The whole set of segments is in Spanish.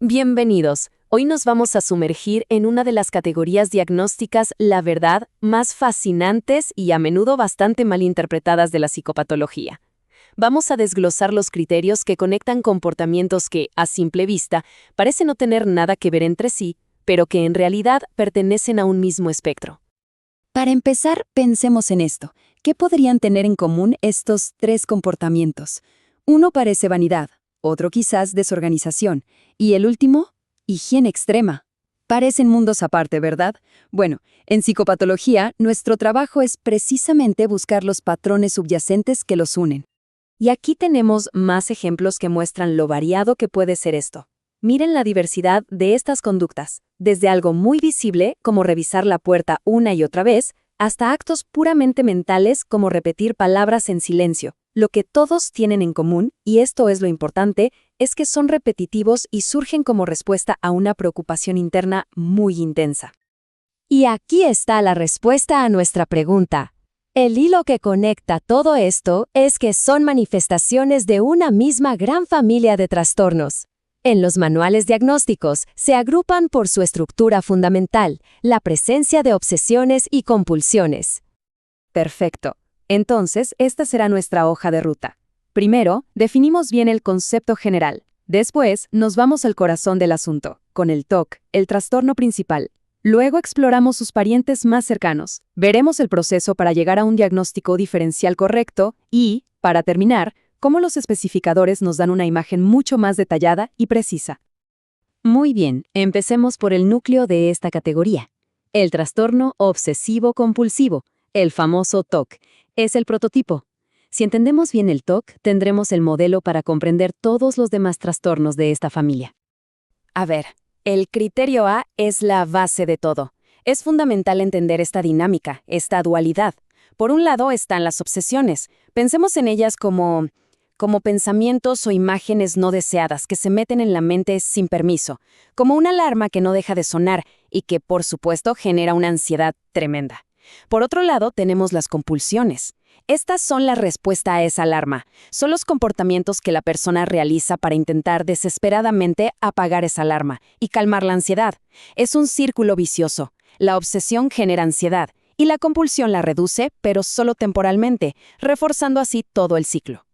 Bienvenidos. Hoy nos vamos a sumergir en una de las categorías diagnósticas, la verdad, más fascinantes y a menudo bastante malinterpretadas de la psicopatología. Vamos a desglosar los criterios que conectan comportamientos que, a simple vista, parecen no tener nada que ver entre sí, pero que en realidad pertenecen a un mismo espectro. Para empezar, pensemos en esto. ¿Qué podrían tener en común estos tres comportamientos? Uno parece vanidad, otro quizás desorganización, y el último, higiene extrema. Parecen mundos aparte, ¿verdad? Bueno, en psicopatología, nuestro trabajo es precisamente buscar los patrones subyacentes que los unen. Y aquí tenemos más ejemplos que muestran lo variado que puede ser esto. Miren la diversidad de estas conductas, desde algo muy visible, como revisar la puerta una y otra vez, hasta actos puramente mentales como repetir palabras en silencio. Lo que todos tienen en común, y esto es lo importante, es que son repetitivos y surgen como respuesta a una preocupación interna muy intensa. Y aquí está la respuesta a nuestra pregunta. El hilo que conecta todo esto es que son manifestaciones de una misma gran familia de trastornos. En los manuales diagnósticos se agrupan por su estructura fundamental, la presencia de obsesiones y compulsiones. Perfecto. Entonces, esta será nuestra hoja de ruta. Primero, definimos bien el concepto general. Después, nos vamos al corazón del asunto, con el TOC, el trastorno principal. Luego exploramos sus parientes más cercanos. Veremos el proceso para llegar a un diagnóstico diferencial correcto y, para terminar, cómo los especificadores nos dan una imagen mucho más detallada y precisa. Muy bien, empecemos por el núcleo de esta categoría. El trastorno obsesivo-compulsivo, el famoso TOC, es el prototipo. Si entendemos bien el TOC, tendremos el modelo para comprender todos los demás trastornos de esta familia. A ver, el criterio A es la base de todo. Es fundamental entender esta dinámica, esta dualidad. Por un lado están las obsesiones. Pensemos en ellas como pensamientos o imágenes no deseadas que se meten en la mente sin permiso, como una alarma que no deja de sonar y que, por supuesto, genera una ansiedad tremenda. Por otro lado, tenemos las compulsiones. Estas son la respuesta a esa alarma. Son los comportamientos que la persona realiza para intentar desesperadamente apagar esa alarma y calmar la ansiedad. Es un círculo vicioso. La obsesión genera ansiedad y la compulsión la reduce, pero solo temporalmente, reforzando así todo el ciclo.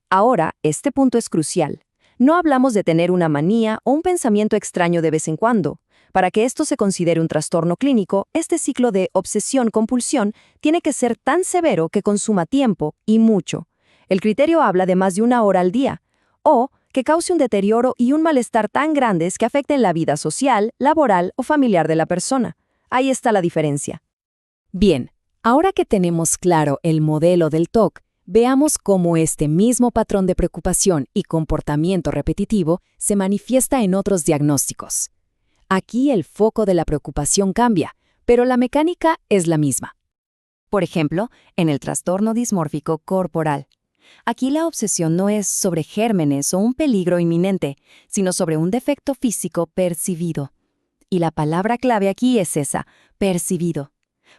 Ahora, este punto es crucial. No hablamos de tener una manía o un pensamiento extraño de vez en cuando. Para que esto se considere un trastorno clínico, este ciclo de obsesión-compulsión tiene que ser tan severo que consuma tiempo y mucho. El criterio habla de más de 1 hora al día, o que cause un deterioro y un malestar tan grandes que afecten la vida social, laboral o familiar de la persona. Ahí está la diferencia. Bien, ahora que tenemos claro el modelo del TOC, veamos cómo este mismo patrón de preocupación y comportamiento repetitivo se manifiesta en otros diagnósticos. Aquí el foco de la preocupación cambia, pero la mecánica es la misma. Por ejemplo, en el trastorno dismórfico corporal. Aquí la obsesión no es sobre gérmenes o un peligro inminente, sino sobre un defecto físico percibido. Y la palabra clave aquí es esa, percibido.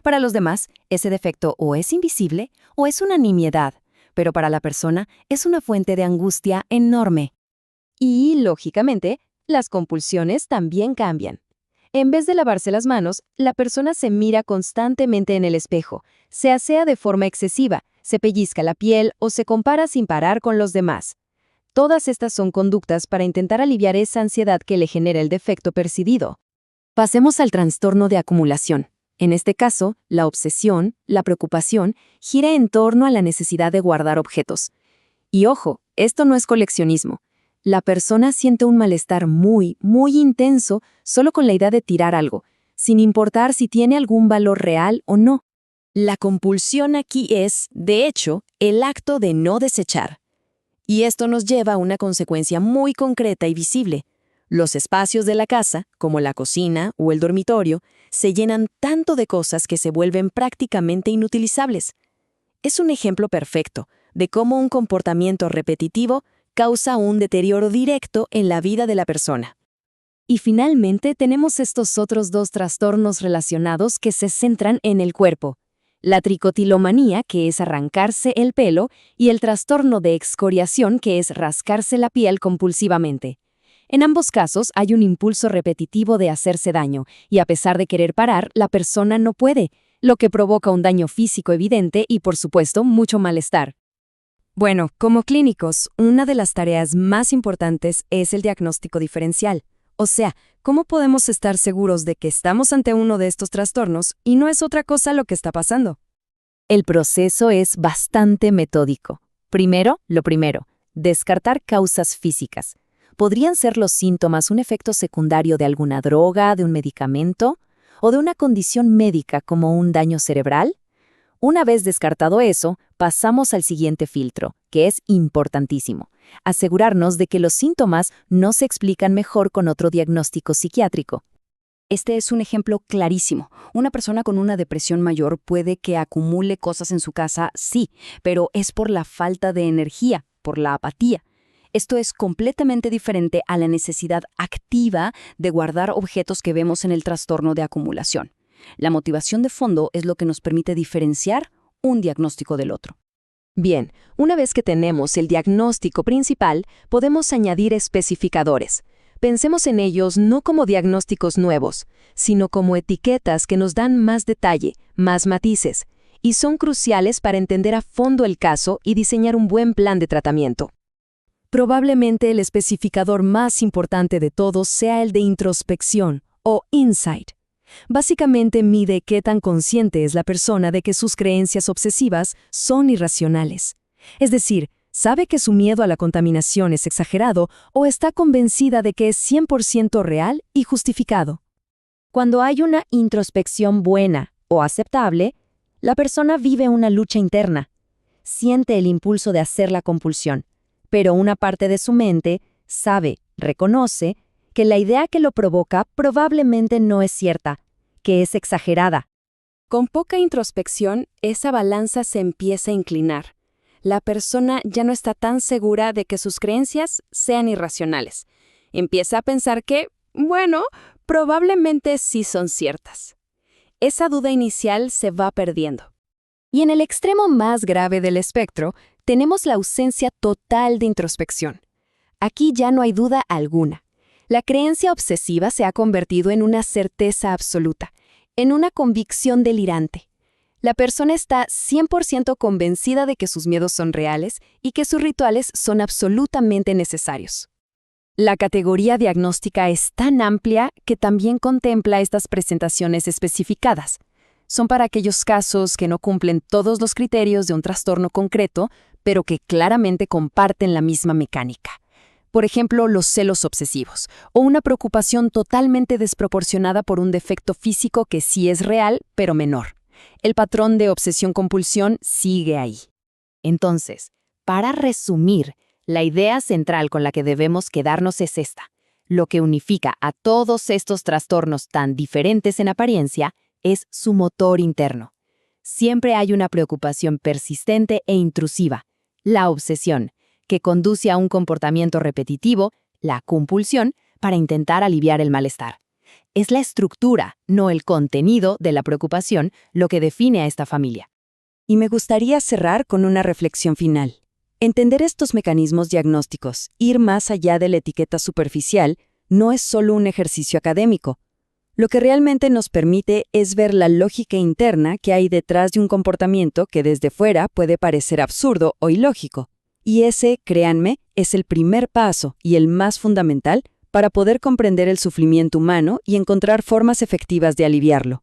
Para los demás, ese defecto o es invisible o es una nimiedad, pero para la persona es una fuente de angustia enorme. Y, lógicamente, las compulsiones también cambian. En vez de lavarse las manos, la persona se mira constantemente en el espejo, se asea de forma excesiva, se pellizca la piel o se compara sin parar con los demás. Todas estas son conductas para intentar aliviar esa ansiedad que le genera el defecto percibido. Pasemos al trastorno de acumulación. En este caso, la obsesión, la preocupación, gira en torno a la necesidad de guardar objetos. Y ojo, esto no es coleccionismo. La persona siente un malestar muy intenso solo con la idea de tirar algo, sin importar si tiene algún valor real o no. La compulsión aquí es, de hecho, el acto de no desechar. Y esto nos lleva a una consecuencia muy concreta y visible. Los espacios de la casa, como la cocina o el dormitorio, se llenan tanto de cosas que se vuelven prácticamente inutilizables. Es un ejemplo perfecto de cómo un comportamiento repetitivo causa un deterioro directo en la vida de la persona. Y finalmente tenemos estos otros dos trastornos relacionados que se centran en el cuerpo. La tricotilomanía, que es arrancarse el pelo, y el trastorno de excoriación, que es rascarse la piel compulsivamente. En ambos casos hay un impulso repetitivo de hacerse daño, y a pesar de querer parar, la persona no puede, lo que provoca un daño físico evidente y, por supuesto, mucho malestar. Bueno, como clínicos, una de las tareas más importantes es el diagnóstico diferencial. O sea, ¿cómo podemos estar seguros de que estamos ante uno de estos trastornos y no es otra cosa lo que está pasando? El proceso es bastante metódico. Primero, descartar causas físicas. ¿Podrían ser los síntomas un efecto secundario de alguna droga, de un medicamento o de una condición médica como un daño cerebral? Una vez descartado eso, pasamos al siguiente filtro, que es importantísimo: asegurarnos de que los síntomas no se explican mejor con otro diagnóstico psiquiátrico. Este es un ejemplo clarísimo. Una persona con una depresión mayor puede que acumule cosas en su casa, sí, pero es por la falta de energía, por la apatía. Esto es completamente diferente a la necesidad activa de guardar objetos que vemos en el trastorno de acumulación. La motivación de fondo es lo que nos permite diferenciar un diagnóstico del otro. Bien, una vez que tenemos el diagnóstico principal, podemos añadir especificadores. Pensemos en ellos no como diagnósticos nuevos, sino como etiquetas que nos dan más detalle, más matices, y son cruciales para entender a fondo el caso y diseñar un buen plan de tratamiento. Probablemente el especificador más importante de todos sea el de introspección, o insight. Básicamente mide qué tan consciente es la persona de que sus creencias obsesivas son irracionales. Es decir, ¿sabe que su miedo a la contaminación es exagerado o está convencida de que es 100% real y justificado? Cuando hay una introspección buena o aceptable, la persona vive una lucha interna. Siente el impulso de hacer la compulsión, pero una parte de su mente reconoce que la idea que lo provoca probablemente no es cierta, que es exagerada. Con poca introspección, esa balanza se empieza a inclinar. La persona ya no está tan segura de que sus creencias sean irracionales. Empieza a pensar que, bueno, probablemente sí son ciertas. Esa duda inicial se va perdiendo. Y en el extremo más grave del espectro, tenemos la ausencia total de introspección. Aquí ya no hay duda alguna. La creencia obsesiva se ha convertido en una certeza absoluta, en una convicción delirante. La persona está 100% convencida de que sus miedos son reales y que sus rituales son absolutamente necesarios. La categoría diagnóstica es tan amplia que también contempla estas presentaciones especificadas. Son para aquellos casos que no cumplen todos los criterios de un trastorno concreto, pero que claramente comparten la misma mecánica. Por ejemplo, los celos obsesivos, o una preocupación totalmente desproporcionada por un defecto físico que sí es real, pero menor. El patrón de obsesión-compulsión sigue ahí. Entonces, para resumir, la idea central con la que debemos quedarnos es esta. Lo que unifica a todos estos trastornos tan diferentes en apariencia es su motor interno. Siempre hay una preocupación persistente e intrusiva, la obsesión, que conduce a un comportamiento repetitivo, la compulsión, para intentar aliviar el malestar. Es la estructura, no el contenido de la preocupación, lo que define a esta familia. Y me gustaría cerrar con una reflexión final. Entender estos mecanismos diagnósticos, ir más allá de la etiqueta superficial, no es solo un ejercicio académico. Lo que realmente nos permite es ver la lógica interna que hay detrás de un comportamiento que desde fuera puede parecer absurdo o ilógico. Y ese, créanme, es el primer paso y el más fundamental para poder comprender el sufrimiento humano y encontrar formas efectivas de aliviarlo.